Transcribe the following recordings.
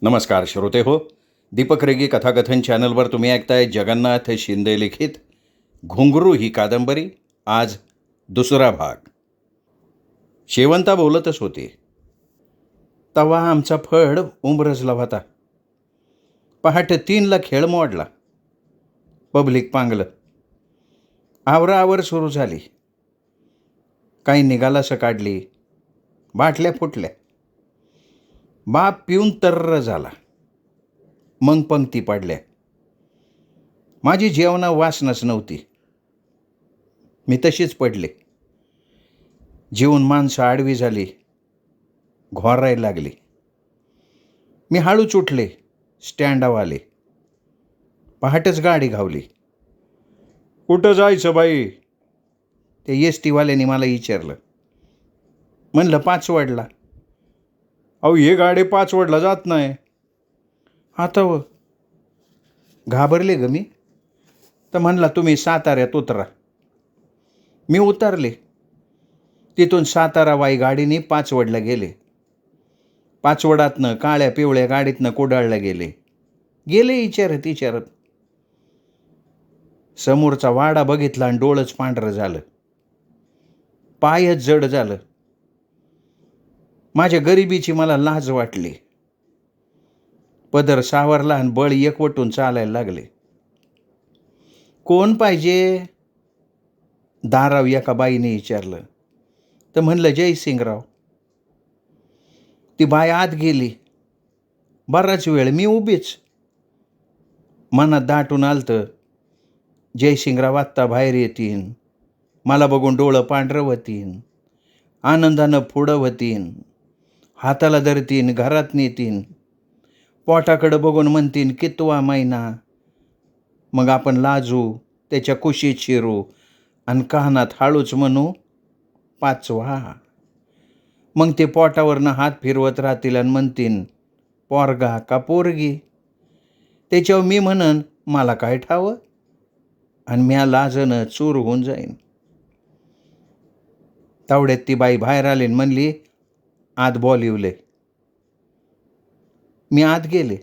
नमस्कार श्रोते हो. दीपक रेगी कथाकथन चॅनलवर तुम्ही ऐकताय जगन्नाथ शिंदे लिखित घुंगरू ही कादंबरी. आज दुसरा भाग. शेवंता बोलतच होती. तवा आमचा फड उंबरजला होता. पहाटे 3ला खेळ मोडला. पब्लिक पांगलं. आवराआवर सुरू झाली. काही निघालासं काढली. बाटल्या फुटल्या. बाप पिऊन तर्र झाला. मग पंक्ती पाडल्या. माझी जेवणा वासनाच नव्हती. मी तशीच पडले. जेवून माणसं आडवी झाली. घोरायला लागली. मी हळूच उठले. स्टँडावर आले. पहाटेच गाडी घावली. कुठं जायचं बाई? ते एस-टीवाल्याने मला विचारलं. म्हणलं पाचवडला. अहो हे गाडी पाचवडला जात नाही. आता व घाबरले ग मी. तर म्हणला तुम्ही साताऱ्यात उतरा. मी उतरले. तिथून सातारावाई गाडीने पाचवडला गेले. पाचवडातनं काळ्या पिवळ्या गाडीतनं कोडाळला गेले विचारत. समोरचा वाडा बघितला आणि डोळंच पांढरं झालं. पायच जड झालं. माझ्या गरिबीची मला लाज वाटली. पदर सावरला आणि बळ एकवटून चालायला लागले. कोण पाहिजे? दाराव एका बाईने विचारलं. तर म्हणलं जयसिंगराव. ती बाई आत गेली. बराच वेळ मी उभीच. मनात दाटून आलतं जयसिंगराव आत्ता बाहेर येतीन. मला बघून डोळं पांढरं होतीन. आनंदानं पुढं होतीन. हाताला धरतीन. घरात नेतीन. पोटाकडं बघून म्हणतीन कितवा महिना. मग आपण लाजू. त्याच्या कुशीत शिरू आणि कानात हळूच म्हणू पाचवा. मग ते पोटावरनं हात फिरवत राहतील आणि म्हणतीन पोरगा का पोरगी. त्याच्यावर मी म्हणन मला काय ठावं आणि म्या लाजनं चूर होऊन जाईन. तेवढ्यात ती बाई बाहेर आली आणि म्हणली आत बोलिवले. मी आत गेले.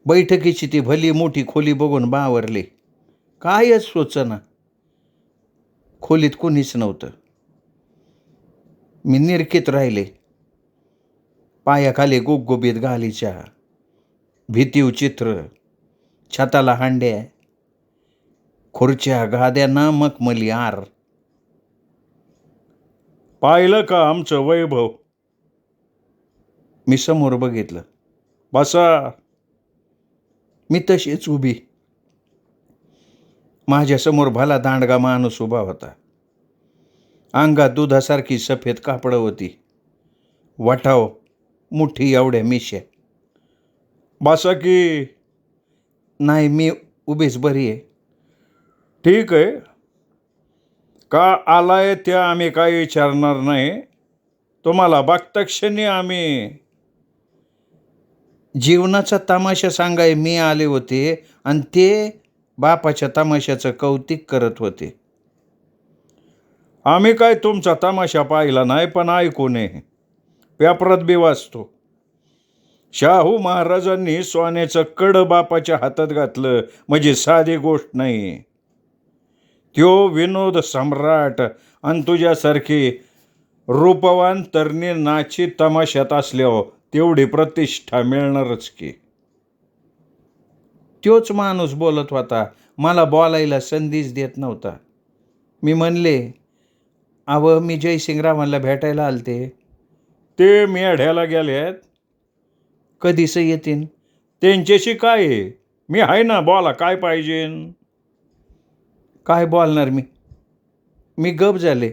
बैठकीची ती भली मोठी खोली बघून बावरले. कायच सुचना. खोलीत कोणीच नव्हतं. मी निरखित राहिले. पायाखाली गुबगुबीत गालीच्या. भीतीव चित्र. छताला हांड्या. खुर्च्या गाद्यांना मखमली आर. पाहिलं का आमचं वैभव? मी समोर बघितलं. बसा. मी तशीच उभी. माझ्यासमोर भला दांडगा माणूस उभा होता. अंगात दुधासारखी सफेद कापडं होती. वठाव मुठी एवढ्या मिश्या. बसा की. नाही मी उभीच बरी आहे. ठीक आहे. का आलाय त्या आम्ही काही विचारणार नाही. तुम्हाला बघता क्षणी आम्ही जीवनाचा तमाशा सांगाय मी आले होते आणि ते बापाच्या तमाशाचं कौतिक करत होते. आम्ही काय तुमचा तमाशा पाहिला नाही पण ऐकू नये. पेपरात बी वाचतो. शाहू महाराजांनी सोन्याचं कड बापाच्या हातात घातलं म्हणजे साधी गोष्ट नाही. त्यो विनोद सम्राट आणि तुझ्यासारखी रूपवान तरणी नाची तमाशात असल्यावर तेवढी प्रतिष्ठा मिळणारच की. त्योच माणूस बोलत होता. मला बोलायला संधीच देत नव्हता. मी म्हणले अव मी जयसिंगरावांना भेटायला आलते. ते मेढ्याला गेलेत. कधीच येतीन? त्यांच्याशी काय आहे? मी आहे ना. बोला काय पाहिजे? काय बोलणार मी? मी गप झाले.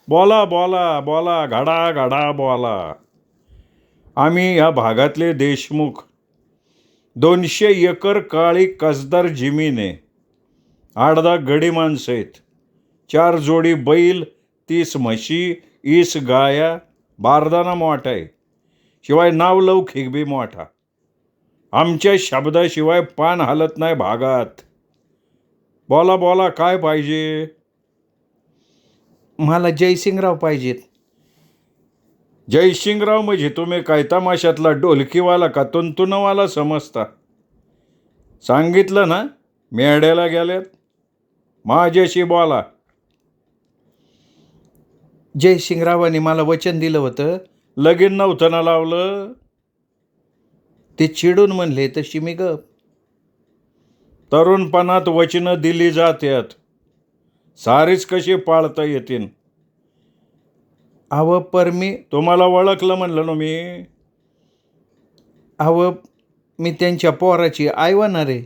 बोला बोला बोला घडा घडा बोला. आम्ही या भागातले देशमुख. 200 एकर काळी कसदार जमीन. 8-10 गडी माणसं आहेत. 4 जोडी बैल, 30 म्हशी, 20 गाया. बारदाना मोठा आहे. शिवाय नावलौकिक बी मोठा. आमच्या शब्दाशिवाय पान हलत नाही भागात. बोला बोला काय पाहिजे? मला जयसिंगराव पाहिजेत. जयसिंगराव म्हणजे तुम्ही काय तमाशातला ढोलकीवाला का तुंतुनवाला समजता? सांगितलं ना मेढ्याला गेल्यात, माझ्याशी बोला. जयसिंगरावांनी मला वचन दिलं होतं, लगीन नव्हतं ना लावलं. ते चिडून म्हणले तशी मी गप. तरुणपणात वचनं दिली जातात, सारीच कशी पाळता येतील? अव पर मी तुम्हाला ओळखलं म्हणलं ना मी. अव मी त्यांच्या पोराची आई होणार आहे.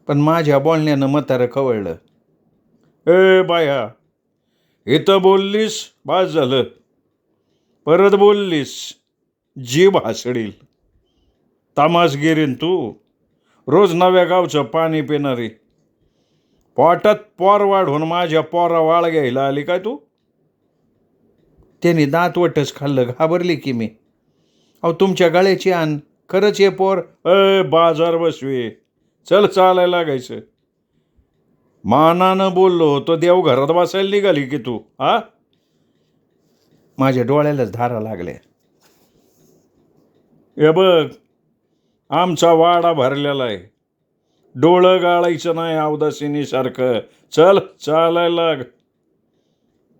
पण माझ्या बोलण्यानं म्हातारं खवळलं. ए बाया, इथं बोललीस बास झालं, परत बोललीस जीभ हासडील. तमासगिरीन तू, रोज नव्या गावचं पाणी पिणारी. पोटात पोर वाढून माझ्या पोरा वाळ घ्यायला आली काय तू? त्यांनी दात वटच खाल्लं. घाबरली की मी. अहो तुमच्या गळ्याची आण, खरंच हे पोर. बाजार बसवे, चल चालायला लागायचं. मानानं बोललो तो देव घरात बसायला निघाली की तू. हा, माझ्या डोळ्यालाच धारा लागल्या. हे बघ, आमचा वाडा भरलेला आहे, डोळं गाळायचं नाही अवदासिनीसारखं. चल चालायला लाग.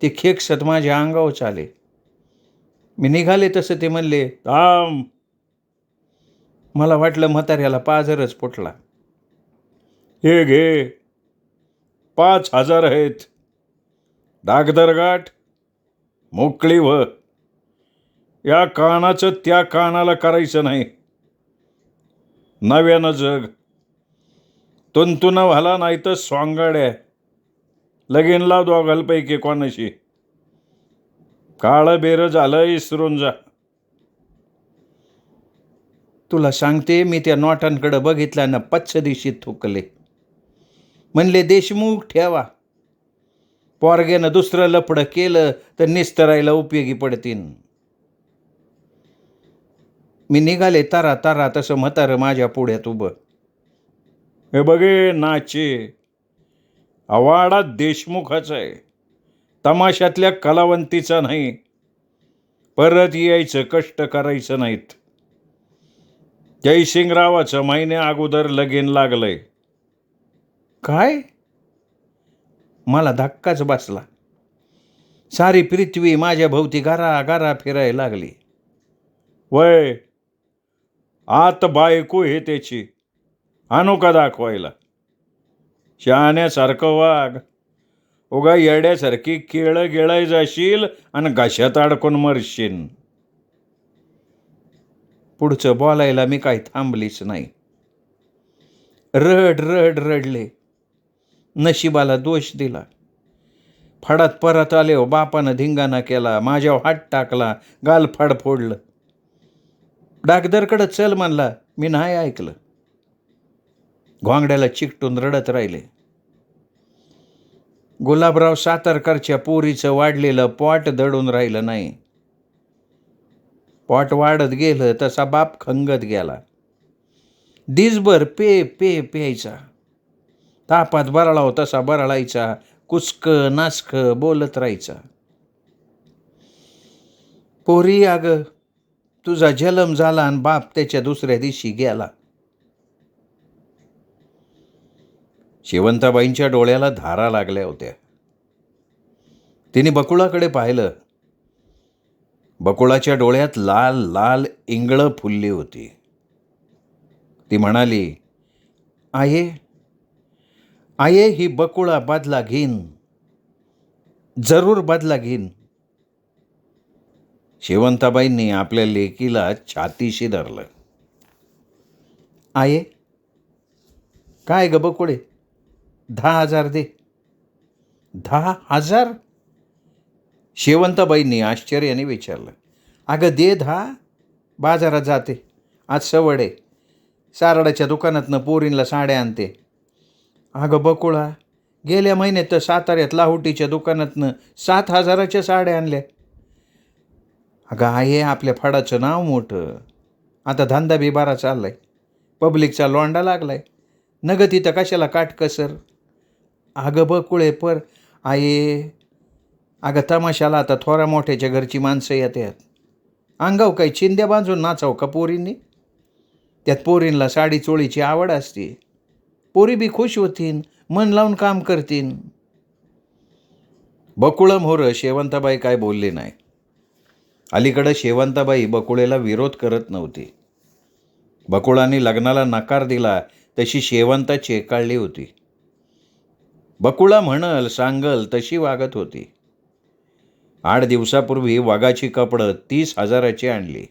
ते खेकसत माझ्या अंगावर चाले. मी निघाले तसं ते म्हणले थांब. मला वाटलं म्हाताऱ्याला पाझरच फुटला. हे घे, 5,000 आहेत, डागदरगाठ, मोकळी व. या कानाचं त्या कानाला करायचं नाही. नव्यानं जग, तुंतुन व्हाला नाही तर स्वांगाड्या. लगीन लाव दोघांपैकी कोणाशी. काळं बेरं झालं इसरून जा. तुला सांगते, मी त्या नोटांकडे बघितल्यानं पच्छ थुकले. म्हणले देशमुख ठेवा, पोरग्यानं दुसरं लफडं केलं तर निस्तरायला उपयोगी पडतीन. मी निघाले तारा तारा, तसं म्हातारं माझ्या पुढ्यात उभं. हे बघे नाचे, आवाडा देशमुखाचा आहे, तमाशातल्या कलावंतीचा नाही. परत यायचं, कष्ट करायचं नाहीत. जयसिंगरावाचं महिन्या अगोदर लगीन लागलंय. काय? मला धक्काच बसला. सारी पृथ्वी माझ्या भोवती गारा गारा फिरायला लागली. वय, आत बायको हे त्याची, आणू का दाखवायला? शहाण्यासारखं वाघ, उगा येड्यासारखी केळं गिळाय जाशील आणि घशात अडकून मरशील. पुढचं बोलायला मी काही थांबलीच नाही. रड रड रडले. नशिबाला दोष दिला. फडात परत आले हो, बापानं धिंगाणा केला, माझ्यावर हात टाकला, गाल फाड फोडलं. डागदरकडं चल म्हणला, मी नाही ऐकलं. घोंगड्याला चिकटून रडत राहिले. गुलाबराव सातारकरच्या पोरीचं वाढलेलं पोट दडून राहिलं नाही. पोट वाढत गेलं तसा बाप खंगत गेला. दिसभर प्यायचा. तापात बरळाव तसा बरळायचा, कुसक नासक बोलत राहायचा. पोरी, अगं तुझा जन्म झाला आणि बाप त्याच्या दुसऱ्या दिवशी गेला. शेवंताबाईंच्या डोळ्याला धारा लागल्या होत्या. तिने बकुळाकडे पाहिलं. बकुळाच्या डोळ्यात लाल लाल इंगळं फुलली होती. ती म्हणाली, आये आये, ही बकुळा बदला घेईन, जरूर बदला घेईन. शेवंताबाईंनी आपल्या लेकीला छातीशी धरलं. आये, काय ग बकुळे, 10,000 दे. 10,000? शेवंताबाईंनी आश्चर्याने विचारलं. अगं दे 10, बाजारात जाते, आज सवड आहे, सारडाच्या दुकानातनं पोरींला साड्या आणते. अगं बकुळा, गेल्या महिन्यात तर साताऱ्यात लाहोटीच्या दुकानातनं 7,000च्या साड्या आणल्या. अगं आहे, आपल्या फडाचं नाव मोठं, आता धंदा बी बारा चाललाय, पब्लिकचा लोंडा लागलाय, नग तिथं कशाला काटकसर. अगं बकुळे, पर आये अगं तमाशाला आता थोड्या मोठ्याच्या घरची माणसं येतात. अंगाव काही चिंध्या बांधून नाचाव का पोरींनी? त्यात पोरींला साडी चोळीची आवड असते. पोरी बी खुश होतीन, मन लावून काम करतीन. बकुळं मोहरं शेवंताबाई काय बोलले नाही. अलीकडं शेवंताबाई बकुळेला विरोध करत नव्हती. बकुळांनी लग्नाला नकार दिला तशी शेवंता चेकाळली होती. बकुळा म्हणल सांगल तशी वागत होती. 8 दिवसापूर्वी वाघाची कपडं 30,000ची आणली.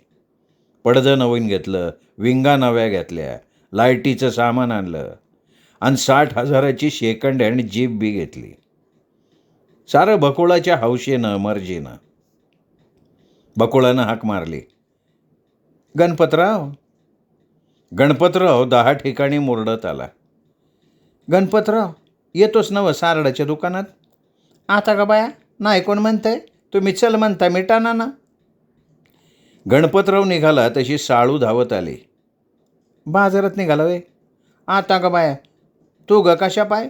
पडदं नवीन घेतलं, विंगा नव्या घेतल्या, लाईटीचं सामान आणलं आणि 60,000ची सेकंड हँड जीप बी घेतली. सारं बकुळाच्या हौशेनं मर्जीनं. बकुळानं हाक मारली, गणपतराव. गणपतराव 10 ठिकाणी मुरडत आला. गणपतराव येतोच नवं सारडाच्या दुकानात? आता का बाया नाही कोण म्हणतंय, तुम्ही चल म्हणता मिटाना ना. गणपतराव निघाला तशी साळू धावत आली. बाजारात निघाला वे? आता का बाया तू ग कशा पाय?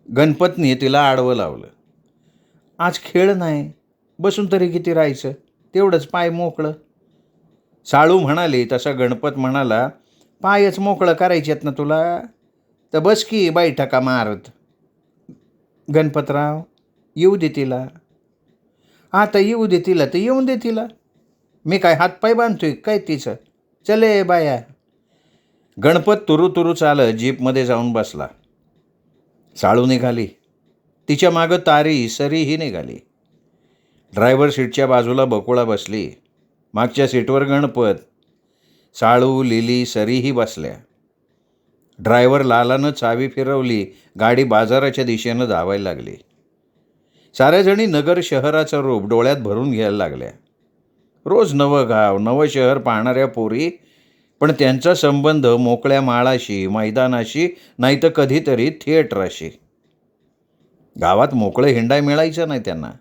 गणपतनी तिला आडवं लावलं. आज खेळ नाही, बसून तरी किती राहायचं, तेवढंच पाय मोकळं. साळू म्हणाली तसा गणपत म्हणाला, पायच मोकळं करायचेत ना तुला, तर बस की बैठका मारत. गणपतराव येऊ दे तिला. आता येऊ दे तिला तर येऊन दे तिला. मी काय हातपाय बांधतोय काय तिचं? चले बाया. गणपत तुरू तुरू चालत जीपमध्ये जाऊन बसला. साळू निघाली. तिच्या मागं तारी सरीही निघाली. ड्रायव्हर सीटच्या बाजूला बकुळा बसली. मागच्या सीटवर गणपत, साळू, लिली, सरीही बसल्या. ड्रायव्हर लालानं चावी फिरवली. गाडी बाजाराच्या दिशेनं धावायला लागली. साऱ्याजणी नगर शहराचं रूप डोळ्यात भरून घ्यायला लागल्या. रोज नवं गाव, नवं शहर पाहणाऱ्या पोरी, पण त्यांचा संबंध मोकळ्या माळाशी, मैदानाशी, नाही तर कधीतरी थिएटराशी. गावात मोकळं हिंडाय मिळायचं नाही त्यांना.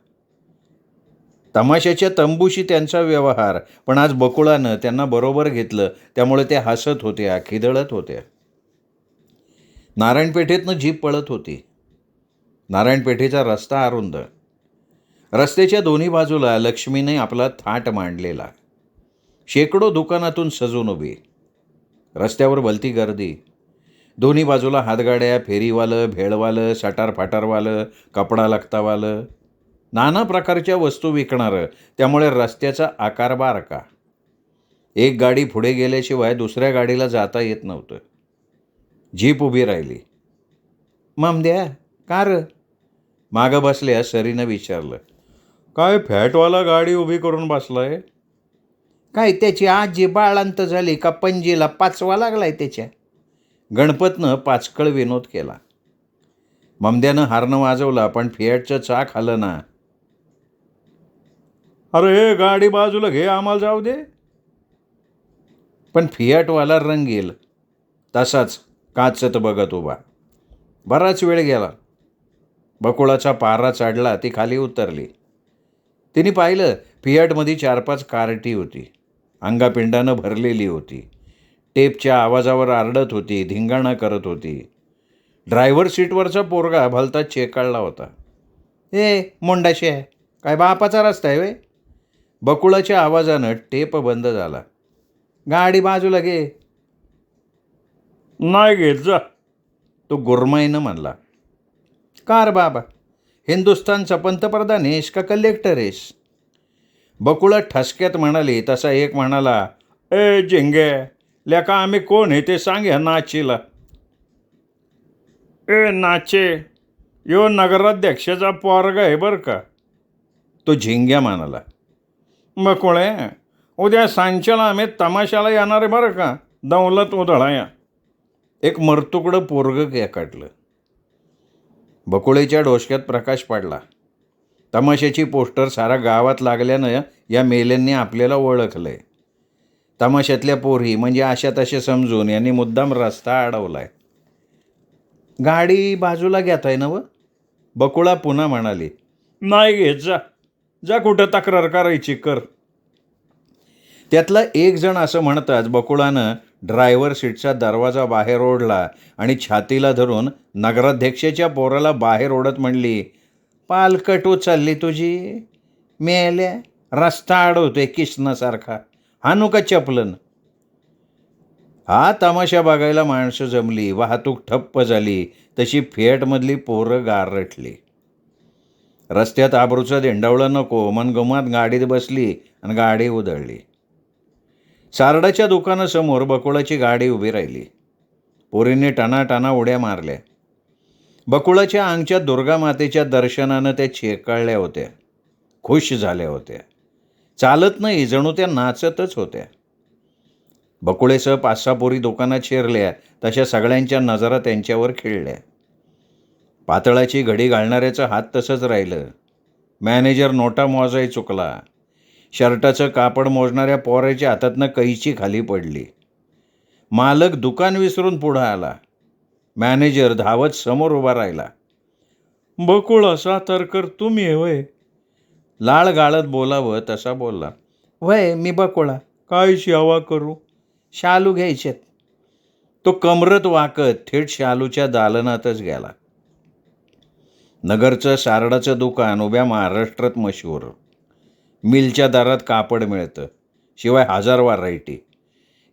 तमाशाच्या तंबूशी त्यांचा व्यवहार, पण आज बकुळानं त्यांना बरोबर घेतलं, त्यामुळे ते हसत होत्या, खिदळत होत्या. नारायणपेठेतनं जीप पळत होती. नारायणपेठेचा रस्ता अरुंद. रस्त्याच्या दोन्ही बाजूला लक्ष्मीने आपला थाट मांडलेला. शेकडो दुकानातून सजून उभी. रस्त्यावर भलती गर्दी. दोन्ही बाजूला हातगाड्या, फेरीवालं, भेळवालं, सटारफाटारवालं, कपडा लक्तावालं, नाना प्रकारच्या वस्तू विकणारं, त्यामुळे रस्त्याचा आकार बारका. एक गाडी पुढे गेल्याशिवाय दुसऱ्या गाडीला जाता येत नव्हतं. जीप उभी राहिली. ममद्या का र? मागं बसल्या सरीनं विचारलं. काय फॅटवाला गाडी उभी करून बसलाय? काय त्याची आजी बाळांत झाली का पणजीला पाचवा लागलाय त्याच्या? गणपतनं पाचकळ विनोद केला. ममद्यानं हार्न वाजवला, पण फियाटचं चाक हलं ना. अरे गाडी बाजूला घे, आम्हाला जाऊ दे. पण फियाटवाला रंगेल तसाच काचत बघत उभा. बराच वेळ गेला. बकुळाचा पारा चढला, ती खाली उतरली. तिने पाहिलं फियाटमध्ये 4-5 कार्टी होती. अंगापिंडानं भरलेली होती. टेपच्या आवाजावर आरडत होती, धिंगाणा करत होती. ड्रायव्हर सीटवरचा पोरगा भलता चेकाळला होता. मोंडाशे काय बापाचा रस्ता आहे वे? बकुळाच्या आवाजानं टेप बंद झाला. गाडी बाजूला घे. नाही घेत जा, तो गुरमाईनं म्हणला. कार बाबा, हिंदुस्थानचा पंतप्रधान आहेस का कलेक्टर आहेस? बकुळा ठसक्यात म्हणाली तसा एक म्हणाला, ए झिंगे, लेका आम्ही कोण आहे ते सांग ह्या नाचीला. ए नाचे, यो नगराध्यक्षाचा पोरगा आहे बरं का, तो झिंग्या म्हणाला. बकुळे, उद्या सांच्याला आम्ही तमाशाला येणार आहे बरं का, दौलत उधळाया. एक मरतुकडं पोरगं काढलं. बकुळेच्या डोसक्यात प्रकाश पडला. तमाशाची पोस्टर सारा गावात लागल्यानं या मेल्यांनी आपल्याला ओळखलंय. तमाशातल्या पोरी म्हणजे अशा तसे समजून यांनी मुद्दाम रस्ता अडवलाय. गाडी बाजूला घेताय ना व? बकुळा पुन्हा म्हणाली. नाही घेत जा, जा कुठं तक्रार करायची कर. त्यातला एक जण असं म्हणताच बकुळानं ड्रायव्हर सीटचा दरवाजा बाहेर ओढला आणि छातीला धरून नगराध्यक्षाच्या पोराला बाहेर ओढत म्हणली, पालकट उचलली तुझी, मेल्या. रस्ता अडवतोय किसनासारखा, हाणू का चपलन. हा तमाशा बघायला माणसं जमली, वाहतूक ठप्प झाली, तशी फेटमधली पोरं गारटली. रस्त्यात आबरूचं धेंडावळं नको मनगमात गाडीत बसली आणि गाडी उधळली. सारडाच्या दुकानासमोर बकुळाची गाडी उभी राहिली. पोरींनी टनाटना उड्या मारल्या. बकुळाच्या अंगच्या दुर्गामातेच्या दर्शनानं त्या चेकाळल्या होत्या, खुश झाल्या होत्या. चालत नाही, जणू त्या नाचतच होत्या. बकुळेसह 5-6 पोरी दुकानात शिरल्या, तशा सगळ्यांच्या नजरा त्यांच्यावर खिळल्या. पातळाची घडी घालणाऱ्याचं हात तसंच राहिलं. मॅनेजर नोटा मोजाय चुकला. शर्टाचं कापड मोजणाऱ्या पोराच्या हातातनं कैची खाली पडली. मालक दुकान विसरून पुढं आला. मॅनेजर धावत समोर उभा राहिला. बकुळा सातारकर तुम्ही होय? लाळ गाळत बोलावं तसा बोलला. वय, मी बकुळा. काय सेवा करू? शालू घ्यायचेत. तो कमरत वाकत थेट शालूच्या दालनातच गेला. नगरचं सारडाचं दुकान उभ्या महाराष्ट्रात मशहूर. मिलच्या दारात कापड मिळतं, शिवाय 1000 व्हरायटी.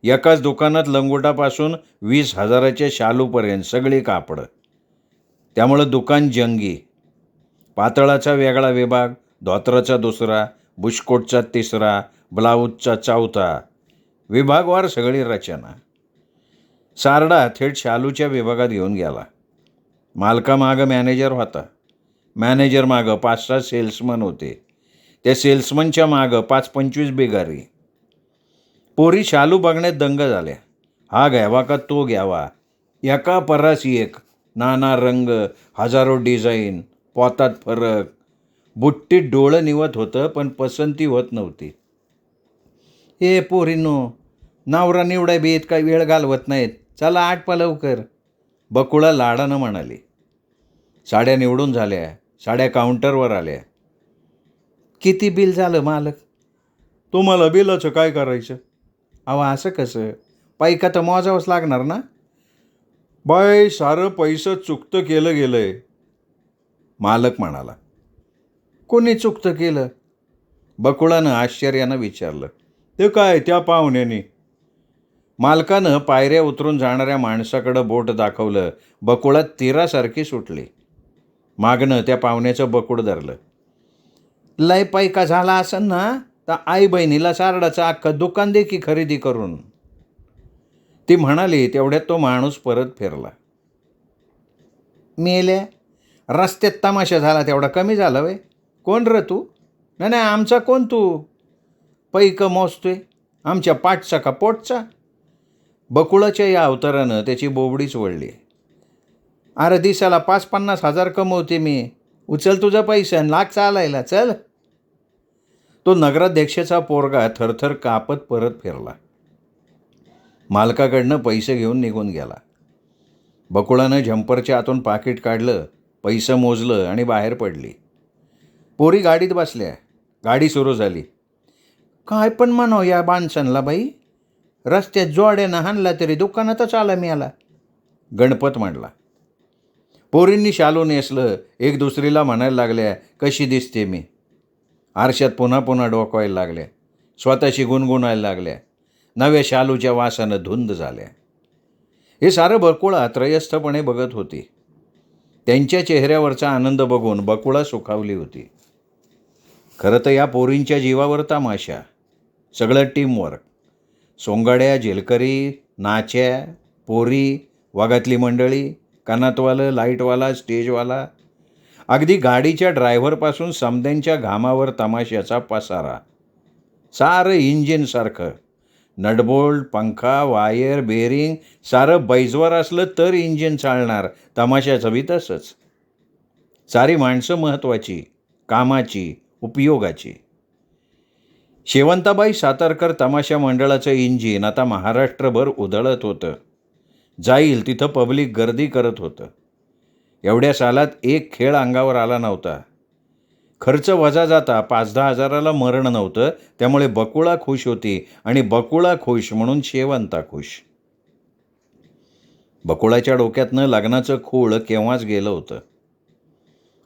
एकाच दुकानात लंगोटापासून 20,000च्या शालूपर्यंत सगळी कापडं. त्यामुळं दुकान जंगी. पातळाचा वेगळा विभाग, धोत्राचा दुसरा, बुशकोटचा तिसरा, ब्लाऊजचा चौथा, विभागवार सगळी रचना. सारडा थेट शालूच्या विभागात घेऊन गेला. मालकामागं मॅनेजर होता. मॅनेजर मागं 5-6 सेल्समन होते. त्या सेल्समनच्या मागं 5-25 बिगारी. पोरी शालू बघण्यात दंग झाल्या. हा घ्यावा का तो घ्यावा, एका परासी एक, नाना रंग, हजारो डिझाईन, पोतात फरक. बुट्टीत डोळं निवत होतं, पण पसंती होत नव्हती. हे पोरींनो, नवरा निवडा बी इतका वेळ घालवत नाहीत, चला आटपा लवकर, बकुळा लाडानं म्हणाली. साड्या निवडून झाल्या. साड्या काउंटरवर आल्या. किती बिल झालं मालक? तुम्हाला बिलाचं काय करायचं? अहो असं कसं, पैका तर मोजावंच लागणार ना. बाय, सारं पैसं चुकतं केलं गेलंय, मालक म्हणाला. कोणी चुकतं केलं? बकुळानं आश्चर्यानं विचारलं. ते काय, त्या पाहुण्याने. मालकानं पायऱ्या उतरून जाणाऱ्या माणसाकडं बोट दाखवलं. बकुळा तीरासारखी सुटली. मागणं त्या पाहुण्याचं बकुड धरलं. लय पैका झाला असन ना, तर आई बहिणीला सारडाचं अख्खं दुकान दे की खरेदी करून, ती म्हणाली. तेवढ्यात तो माणूस परत फिरला. मेल्या, रस्त्यात तमाशा झाला तेवढा कमी झाला वय? कोण र तू? नाही नाही, आमचा कोण तू? पैक मोजतोय, आमच्या पाठचा का पोटचा? बकुळाच्या या अवतारानं त्याची बोबडीच वळली. अरे दिसाला 5-50 हजार कमवते मी, उचल तुझा पैसा आणि लाग चालायला, चल. तो नगराध्यक्षाचा पोरगा थरथर कापत परत फिरला. मालकाकडनं पैसे घेऊन निघून गेला. बकुळानं झंपरच्या आतून पाकिट काढलं, पैसे मोजलं आणि बाहेर पडली. पोरी गाडीत बसल्या. गाडी सुरू झाली. काय पण म्हणाव या माणसांना बाई, रस्त्यात जोड्यानं हाणला तरी दुकानातच आला मिळाला, गणपत म्हणला. पोरींनी शालू नेसलं. एक दुसरीला म्हणायला लागल्या, कशी दिसते मी. आरशात पुन्हा पुन्हा डोकवायला लागल्या. स्वतःशी गुणगुणायला लागल्या. नव्या शालूच्या वासानं धुंद झाल्या. हे सारं बकुळा त्रयस्थपणे बघत होती. त्यांच्या चेहऱ्यावरचा आनंद बघून बकुळा सुखावली होती. खरं तर या पोरींच्या जीवावर तमाशा, सगळं टीमवर्क. सोंगाड्या, झेलकरी, नाच्या, पोरी, वागातली मंडळी, कानातवालं, लाईटवाला, स्टेजवाला, अगदी गाडीच्या ड्रायव्हरपासून समद्यांच्या घामावर तमाशाचा पसारा. सारं इंजिनसारखं. नटबोल्ट, पंखा, वायर, बेरिंग सारं बैजवर असलं तर इंजिन चालणार. तमाशाचं बी तसंच. सारी माणसं महत्त्वाची, कामाची, उपयोगाची. शेवंताबाई सातारकर तमाशा मंडळाचं इंजिन आता महाराष्ट्रभर उधळत होतं. जाईल तिथं पब्लिक गर्दी करत होतं. एवढ्या सालात एक खेळ अंगावर आला नव्हता. खर्च वजा जाता 5-10 हजाराला मरण नव्हतं. त्यामुळे बकुळा खुश होती आणि बकुळा खुश म्हणून शेवंता खुश. बकुळाच्या डोक्यातनं लग्नाचं खूळ केव्हाच गेलं होतं.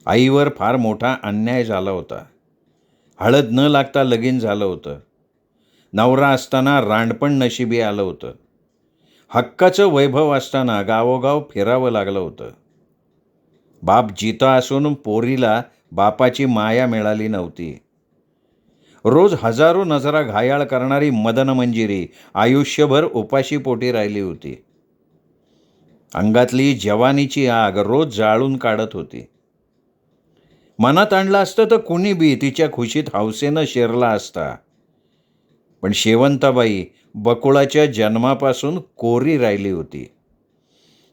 आईवर फार मोठा अन्याय झाला होता. हळद न लागता लगीन झालं होतं. नवरा असताना रांडपण नशिबी आलं होतं. हक्काचं वैभव असताना गावोगाव फिरावं लागलं होतं. बाप जिता असून पोरीला बापाची माया मिळाली नव्हती. रोज हजारो नजरा घायाळ करणारी मदनमंजिरी आयुष्यभर उपाशीपोटी राहिली होती. अंगातली जवानीची आग रोज जाळून काढत होती. मनात आणलं असतं तर कुणी बी तिच्या खुशीत हौसेनं शिरला असता. पण शेवंताबाई बकुळाच्या जन्मापासून कोरी राहिली होती.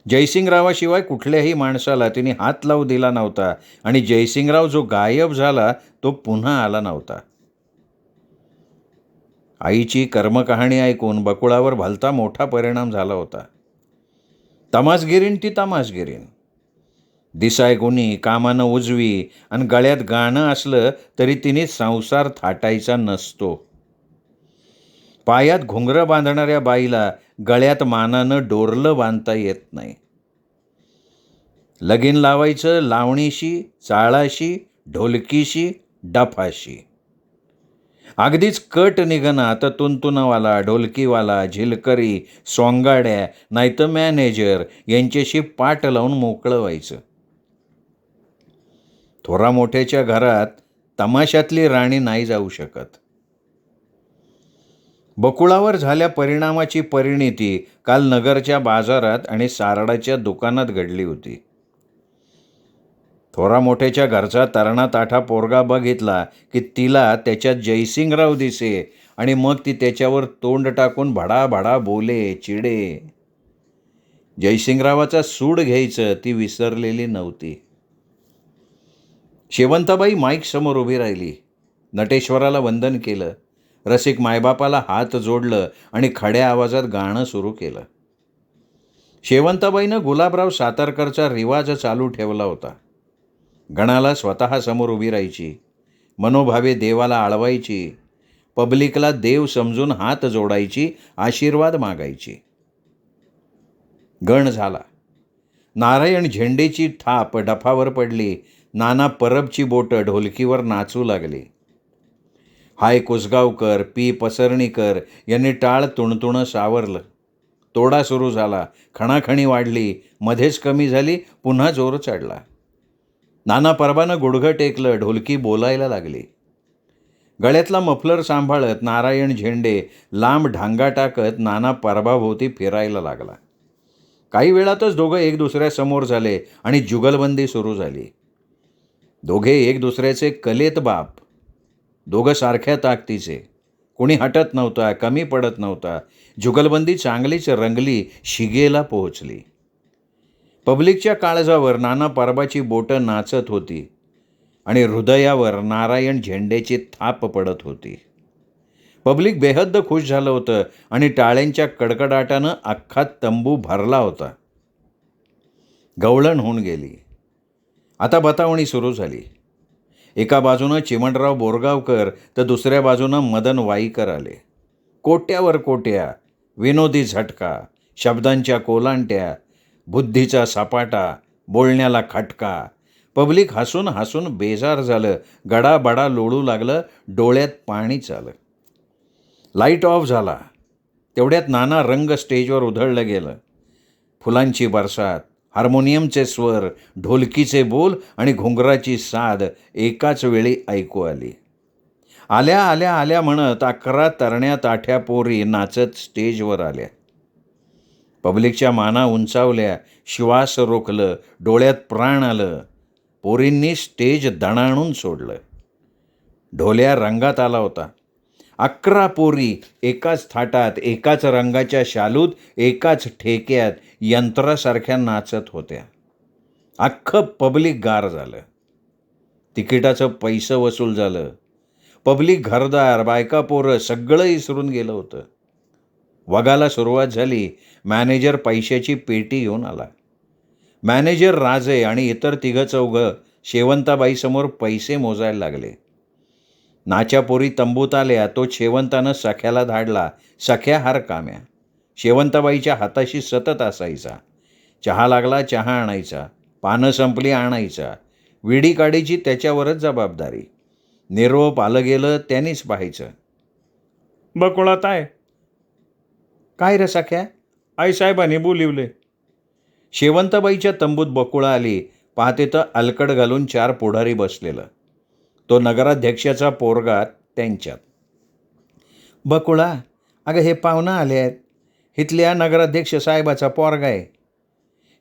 जयसिंगरावाशिवाय कुठल्याही माणसाला तिने हात लावू दिला नव्हता आणि जयसिंगराव जो गायब झाला तो पुन्हा आला नव्हता. आईची कर्मकहाणी ऐकून बकुळावर भलता मोठा परिणाम झाला होता. तमासगिरीन ती तमासगिरीन. दिसाय गुणी, कामानं उजवी आणि गळ्यात गाणं असलं तरी तिने संसार थाटायचा नसतो. पायात घुंगरं बांधणाऱ्या बाईला गळ्यात मानानं डोरलं बांधता येत नाही. लगीन लावायचं लावणीशी, चाळाशी, ढोलकीशी, डफाशी. अगदीच कट निघना तर तुंतुनवाला, ढोलकीवाला, झिलकरी, सोंगाड्या नाहीतर मॅनेजर यांच्याशी पाठ लावून मोकळं व्हायचं. थोरा मोठ्याच्या घरात तमाशातली राणी नाही जाऊ शकत. बकुळावर झाल्या परिणामाची परिणिती काल नगरच्या बाजारात आणि सारडाच्या दुकानात घडली होती. थोरा मोठ्याच्या घरचा तरणा ताठा पोरगा बघितला की तिला त्याच्यात जयसिंगराव दिसे आणि मग ती त्याच्यावर तोंड टाकून भडाभडा बोले, चिडे. जयसिंगरावाचा सूड घ्यायचं ती विसरलेली नव्हती. शेवंताबाई माईक समोर उभी राहिली. नटेश्वराला वंदन केलं. रसिक मायबापाला हात जोडलं आणि खड्या आवाजात गाणं सुरू केलं. शेवंताबाईनं गुलाबराव सातारकरचा रिवाज चालू ठेवला होता. गणाला स्वतः समोर उभी राहायची. मनोभावे देवाला आळवायची. पब्लिकला देव समजून हात जोडायची, आशीर्वाद मागायची. गण झाला. नारायण झेंडेची थाप डफावर पडली. नाना परबची बोटं ढोलकीवर नाचू लागली. हाय कुसगावकर, पी पसरणीकर यांनी टाळ तुणतुणं सावरलं. तोडा सुरू झाला. खणाखणी वाढली, मध्येच कमी झाली, पुन्हा जोर चढला. नाना परबानं गुडघं टेकलं. ढोलकी बोलायला लागली. गळ्यातला मफलर सांभाळत नारायण झेंडे लांब ढांगा टाकत नाना परबाभोवती फिरायला लागला. काही वेळातच दोघं एक दुसऱ्यासमोर झाले आणि जुगलबंदी सुरू झाली. दोघे एक दुसऱ्याचे कलेत बाप. दोघं सारख्या ताकदीचे. कोणी हटत नव्हता, कमी पडत नव्हता. जुगलबंदी चांगलीच रंगली, शिगेला पोहोचली. पब्लिकच्या काळजावर नाना परबाची बोटं नाचत होती आणि हृदयावर नारायण झेंडेची थाप पडत होती. पब्लिक बेहद्द खुश झालं होतं आणि टाळ्यांच्या कडकडाटानं अख्खा तंबू भरला होता. गवळण होऊन गेली. आता बतावणी सुरू झाली. एका बाजूनं चिमणराव बोरगावकर तर दुसऱ्या बाजूनं मदन वाईकर आले. कोट्यावर कोट्या, विनोदी झटका, शब्दांच्या कोलांट्या, बुद्धीचा सपाटा, बोलण्याला खटका. पब्लिक हसून हसून बेजार झालं. गडाबडा लोळू लागलं. डोळ्यात पाणी आलं. लाईट ऑफ झाला. तेवढ्यात नाना रंग स्टेजवर उधळलं गेलं. फुलांची बरसात, हार्मोनियमचे स्वर, ढोलकीचे बोल आणि घुंगराची साद एकाच वेळी ऐकू आली. आल्या आल्या आल्या म्हणत 11 तरण्या ताठ्या पोरी नाचत स्टेजवर आल्या. पब्लिकच्या माना उंचावल्या. श्वास रोखलं. डोळ्यात प्राण आलं. पोरींनी स्टेज दणाणून सोडलं. ढोल्या रंगात आला होता. 11 पोरी एकाच थाटात, एकाच रंगाच्या शालूत, एकाच ठेक्यात यंत्रासारख्या नाचत होत्या. अख्खं पब्लिक गार झालं. तिकिटाचं पैसं वसूल झालं. पब्लिक घरदार, बायका, पोरं सगळं इसरून गेलं होतं. वगाला सुरुवात झाली. मॅनेजर पैशाची पेटी घेऊन आला. मॅनेजर राजे आणि इतर 3-4 शेवंताबाईसमोर पैसे मोजायला लागले. नाच्या पोरी तंबूत आल्या. तो शेवंतानं सख्याला धाडला. सख्या हार काम्या. शेवंताबाईच्या हाताशी सतत असायचा. चहा लागला चहा आणायचा. पानं संपली आणायचा. विडी काढीची त्याच्यावरच जबाबदारी. निरोप आलं गेलं त्यांनीच पाहायचं. बकुळात आहे काय रे सख्या, आईसाहेबांनी बोलिवले. शेवंताबाईच्या तंबूत बकुळा आली. पाहते तर अलकड घालून 4 पुढारी बसलेलं. तो नगराध्यक्षाचा पोरगा त्यांच्यात. बकुळा, अगं हे पाहुणं आले आहेत. इथल्या नगराध्यक्ष साहेबाचा पोरगा आहे.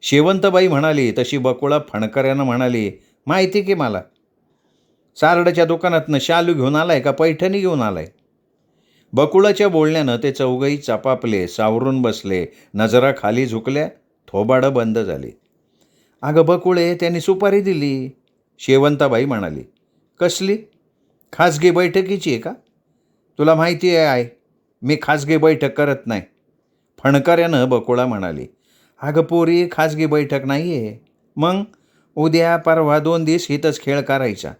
शेवंतबाई म्हणाली तशी बकुळा फणकऱ्यानं म्हणाली, माहिती की मला. सारड्याच्या दुकानातनं शालू घेऊन आलाय का पैठणी घेऊन आलाय? बकुळाच्या बोलण्यानं ते चौघही चपापले, सावरून बसले, नजरा खाली झुकल्या, थोबाडं बंद झाली. अगं बकुळे, त्यांनी सुपारी दिली, शेवंताबाई म्हणाली. कसली? खाजगी बैठकीची आहे का? तुला माहिती आहे मी खाजगी बैठक करत नाही. फणकऱ्यानं बकुळा म्हणाली. अगं पोरी, खाजगी बैठक नाही आहे. मग उद्या परवा 2 दिवस हितच खेळ करायचा,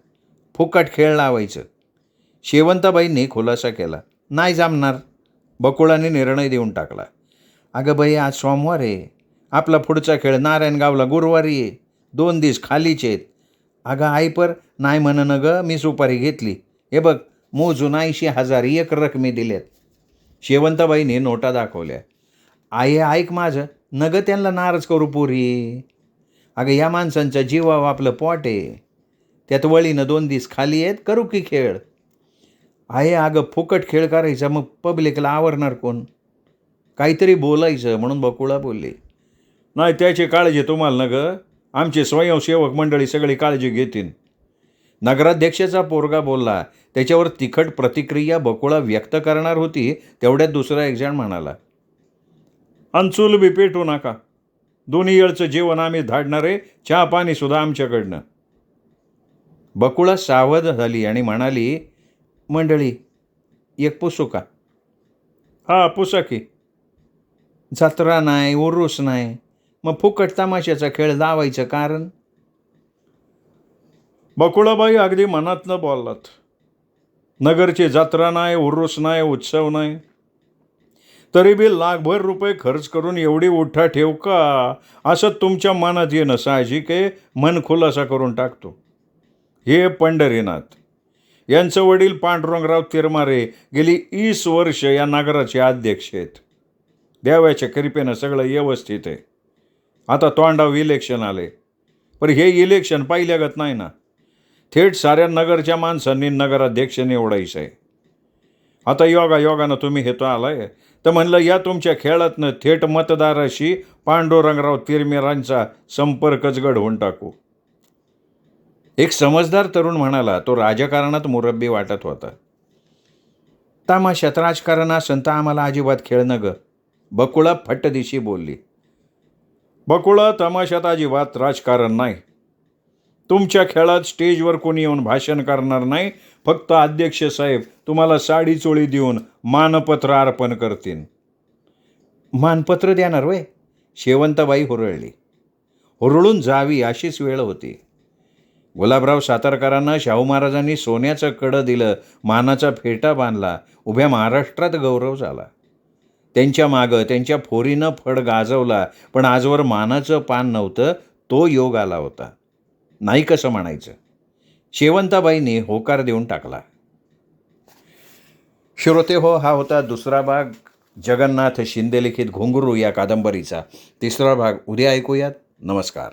फुकट खेळ लावायचं. शेवंताबाईंनी खुलासा केला. नाही जमणार, बकुळाने निर्णय देऊन टाकला. अगं बाई, आज सोमवार आहे. आपला पुढचा खेळ नारायणगावला गुरुवारी आहे. 2 दिवस खालीच आहेत. अगं आईपर नाही म्हणणं ग, मी सुपारी घेतली. हे बघ, मोजून 80,000 एक रकमी दिल्यात. शेवंताबाईने नोटा दाखवल्या. आई ऐक माझं, नगं त्यांना नाराज करू पोरी. अगं या माणसांचा जीवाव आपलं पोट आहे. त्यात वळीनं 2 दिवस खाली आहेत, करू की खेळ. आहे अगं, फुकट खेळ करायचा, मग पब्लिकला आवरणार कोण? काहीतरी बोलायचं म्हणून बकुळा बोलली. नाही, त्याची काळजी तुम्हाला न गं, आमचे स्वयंसेवक मंडळी सगळी काळजी घेतील. नगराध्यक्षाचा पोरगा बोलला. त्याच्यावर तिखट प्रतिक्रिया बकुळा व्यक्त करणार होती तेवढ्यात दुसरा एक जण म्हणाला. अंचूल बी पेटू नका. 2 वेळचं जेवण आम्ही धाडणारे, चहा पाणीसुद्धा आमच्याकडनं. बकुळा सावध झाली आणि म्हणाली, मंडळी एक पुसू का? हा पुसा की. जत्रा नाही, उरूस नाही, मग फुकट तमाशाचा खेळ लावायचं कारण? बकुळाबाई अगदी मनातनं बोललात. नगरची जत्रा नाही, उरूस नाही, उत्सव नाही, तरी बी लाखभर रुपये खर्च करून एवढी उठा ठेव का, असं तुमच्या मनात येणं साहजिक आहे. मन खुलासा करून टाकतो. हे पंढरीनाथ यांचं वडील पांडुरंगराव तिरमारे गेली 20 वर्ष या नगराचे अध्यक्ष आहेत. देवाच्या कृपेनं सगळं व्यवस्थित आहे. आता तोंडाव इलेक्शन आले, पण हे इलेक्शन पाहिल्यागत नाही ना. थेट साऱ्या नगरच्या माणसांनी नगराध्यक्ष निवडायचं आहे. आता योगानं तुम्ही हे तो आलाय, तर म्हणलं या तुमच्या खेळातनं थेट मतदाराशी पांडुरंगराव तिरमेरांचा संपर्कच घडवून टाकू. एक समजदार तरुण म्हणाला. तो राजकारणात मुरब्बी वाटत होता. तमाशात राजकारण असन तर आम्हाला अजिबात खेळ न ग, बकुळा फट्टदिशी बोलली. बकुळा, तमाशात अजिबात राजकारण नाही. तुमच्या खेळात स्टेजवर कोणी येऊन भाषण करणार नाही. फक्त अध्यक्ष साहेब तुम्हाला साडी चोळी देऊन मानपत्र अर्पण करतील. मानपत्र देणार वय? शेवंताबाई हुरळली. हुरळून जावी अशीच वेळ होती. गुलाबराव सातारकरांना शाहू महाराजांनी सोन्याचं कडं दिलं, मानाचा फेटा बांधला, उभ्या महाराष्ट्रात गौरव झाला. त्यांच्या मागं त्यांच्या फोरीनं फड गाजवला, पण आजवर मानाचं पान नव्हतं. तो योग आला होता. नाही कसं म्हणायचं. शेवंताबाईंनी होकार देऊन टाकला. श्रोते हो, हा होता दुसरा भाग जगन्नाथ शिंदे लिखित घुंगरू या कादंबरीचा. तिसरा भाग उद्या ऐकूयात. नमस्कार.